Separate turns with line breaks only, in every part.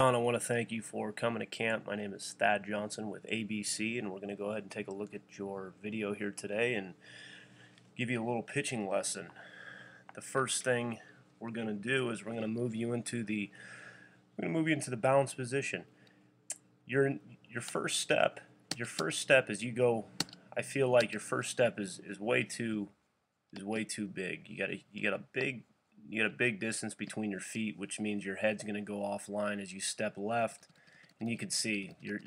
John, I want to thank you for coming to camp. My name is Thad Johnson with ABC, and we're going to go ahead and take a look at your video here today and give you a little pitching lesson. The first thing we're going to do is we're going to move you into the balance position. Your first step as you go. I feel like your first step is way too big. You got a big distance between your feet, which means your head's going to go offline as you step left, and you can see your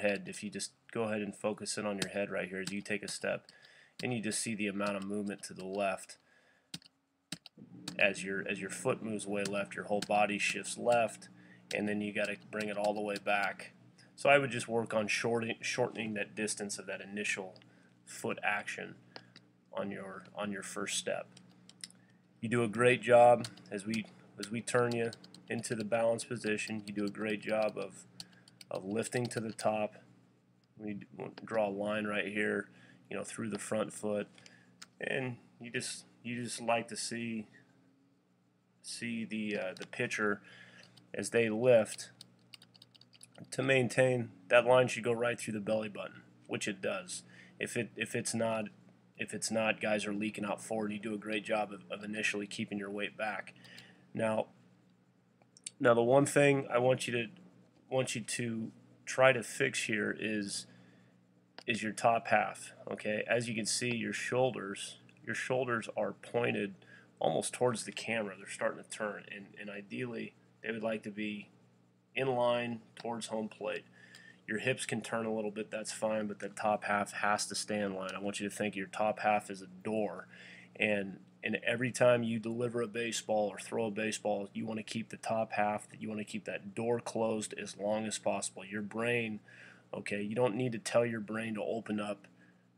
head. If you just go ahead and focus in on your head right here as you take a step, and you just see the amount of movement to the left as your foot moves way left, your whole body shifts left, and then you got to bring it all the way back. So I would just work on shortening that distance of that initial foot action on your first step. You do a great job as we turn you into the balance position. You do a great job of lifting to the top. We draw a line right here, through the front foot, and you just like to see the pitcher as they lift. To maintain, that line should go right through the belly button, which it does. If it's not, guys are leaking out forward. You do a great job of initially keeping your weight back. Now the one thing I want you to try to fix here is your top half. Okay, as you can see, your shoulders are pointed almost towards the camera. They're starting to turn, and ideally they would like to be in line towards home plate. Your hips can turn a little bit, that's fine, but the top half has to stay in line. I want you to think of your top half as a door, and every time you deliver a baseball or throw a baseball, you want to keep the top half, you want to keep that door closed as long as possible. Your brain, okay, you don't need to tell your brain to open up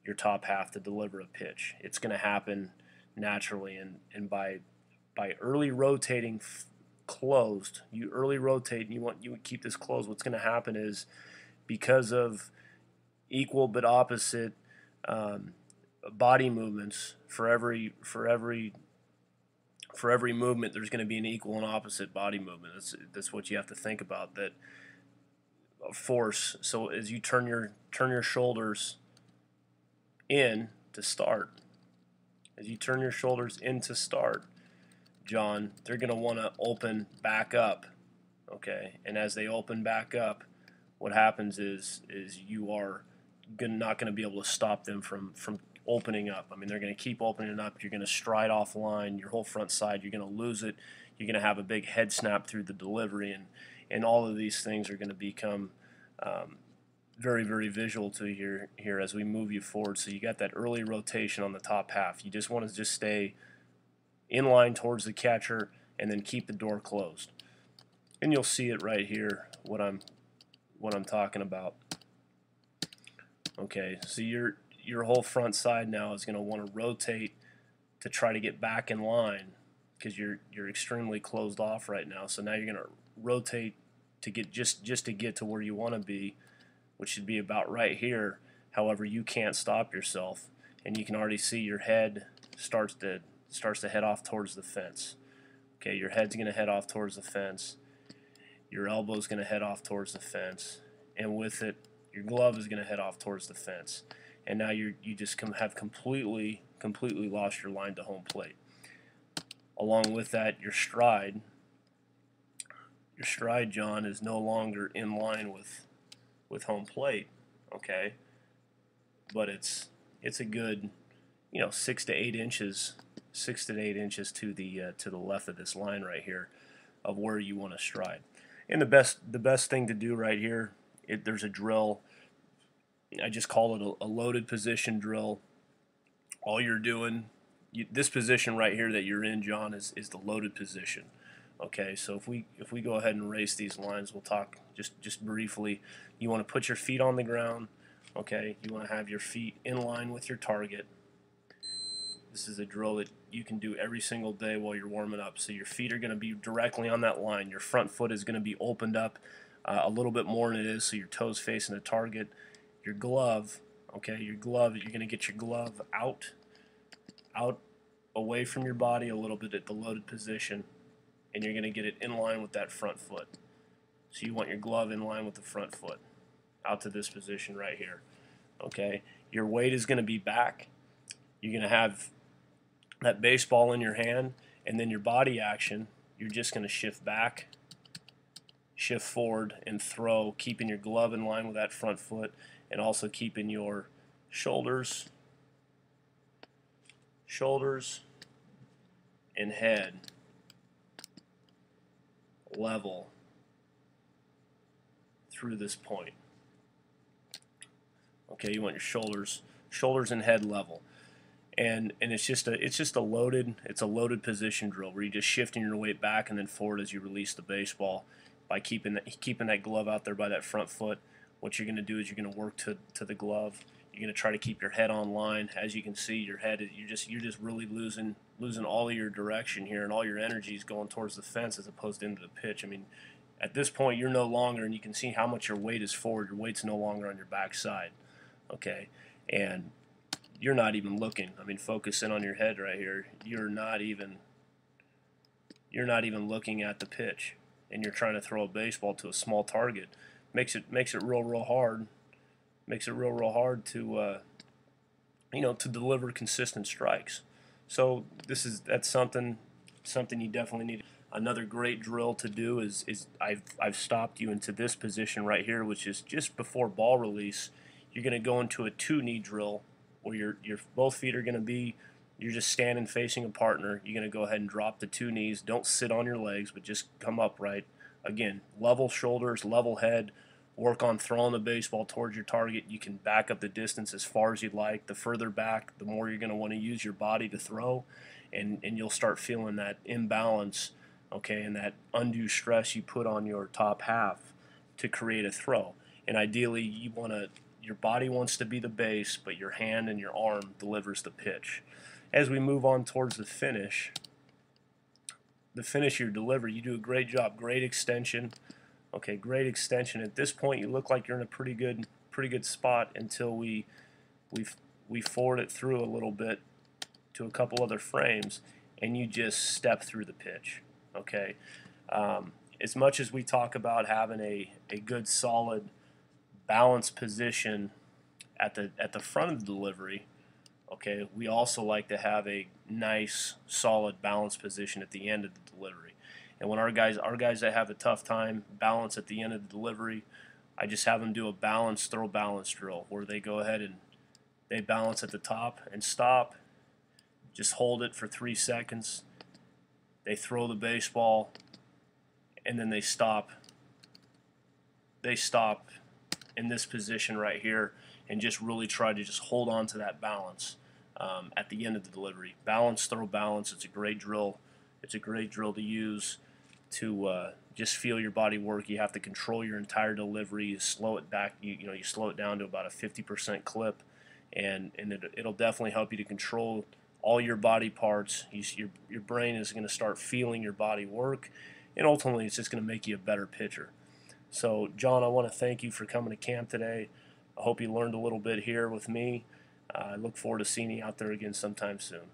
your top half to deliver a pitch. It's going to happen naturally, and by early rotating closed, you early rotate and you would keep this closed. What's going to happen is, because of equal but opposite body movements, for every movement there's going to be an equal and opposite body movement. That's what you have to think about, that force. So as you turn your shoulders in to start, John, they're going to want to open back up, okay? And as they open back up, what happens is you are not going to be able to stop them from opening up. I mean, they're going to keep opening up. You're going to stride offline. Your whole front side, you're going to lose it. You're going to have a big head snap through the delivery, and all of these things are going to become very, very visual to you here as we move you forward. So you got that early rotation on the top half. You just want to just stay in line towards the catcher and then keep the door closed. And you'll see it right here, what I'm talking about. Okay, so your whole front side now is going to want to rotate to try to get back in line, because you're extremely closed off right now. So now you're going to rotate to get just to get to where you want to be, which should be about right here. However, you can't stop yourself, and you can already see your head starts to head off towards the fence. Okay, your head's going to head off towards the fence. Your elbow's going to head off towards the fence, and with it, your glove is going to head off towards the fence. And now you just have completely lost your line to home plate. Along with that, your stride, John, is no longer in line with home plate. Okay, but it's a good 6 to 8 inches to the left of this line right here of where you want to stride. And the best thing to do right here, there's a drill. I just call it a loaded position drill. All you're doing, this position right here that you're in, John, is the loaded position. Okay, so if we go ahead and erase these lines, we'll talk just briefly. You want to put your feet on the ground. Okay, you want to have your feet in line with your target. This is a drill that you can do every single day while you're warming up. So your feet are going to be directly on that line. Your front foot is going to be opened up a little bit more than it is, so your toes facing the target. Your glove, okay, you're going to get your glove out away from your body a little bit at the loaded position, and you're going to get it in line with that front foot. So you want your glove in line with the front foot, out to this position right here. Okay, your weight is going to be back. You're going to have that baseball in your hand, and then your body action, you're just going to shift back, shift forward, and throw, keeping your glove in line with that front foot, and also keeping your shoulders and head level through this point. Okay, you want your shoulders and head level. And it's just a loaded position drill where you're just shifting your weight back and then forward as you release the baseball by keeping that glove out there by that front foot. What you're going to do is you're going to work to the glove. You're going to try to keep your head on line. As you can see, your head, you're just really losing all of your direction here, and all your energy is going towards the fence as opposed to into the pitch. I mean, at this point, you're no longer, and you can see how much your weight is forward. Your weight's no longer on your backside. Okay, and you're not even looking. I mean, focus in on your head right here. You're not even looking at the pitch, and you're trying to throw a baseball to a small target. Makes it real hard. Makes it real hard to to deliver consistent strikes. So that's something you definitely need. Another great drill to do is I've stopped you into this position right here, which is just before ball release. You're going to go into a 2-knee drill where your both feet are going to be, you're just standing facing a partner. You're going to go ahead and drop the 2 knees. Don't sit on your legs, but just come upright. Again, level shoulders, level head. Work on throwing the baseball towards your target. You can back up the distance as far as you'd like. The further back, the more you're going to want to use your body to throw, and you'll start feeling that imbalance, okay, and that undue stress you put on your top half to create a throw. And ideally, your body wants to be the base, but your hand and your arm delivers the pitch. As we move on towards the finish of your delivery, you do a great job, great extension. Okay, great extension. At this point, you look like you're in a pretty good spot until we forward it through a little bit to a couple other frames, and you just step through the pitch. Okay, as much as we talk about having a good solid balanced position at the front of the delivery, okay, we also like to have a nice solid balanced position at the end of the delivery. And when our guys that have a tough time balance at the end of the delivery, I just have them do a throw balance drill where they go ahead and they balance at the top and stop, just hold it for 3 seconds. They throw the baseball, and then they stop. They stop in this position right here and just really try to just hold on to that balance at the end of the delivery. Balance, throw balance. It's a great drill. It's a great drill to use to just feel your body work. You have to control your entire delivery. You slow it back. You slow it down to about a 50% clip, and it'll definitely help you to control all your body parts. Your brain is going to start feeling your body work, and ultimately it's just going to make you a better pitcher. So, John, I want to thank you for coming to camp today. I hope you learned a little bit here with me. I look forward to seeing you out there again sometime soon.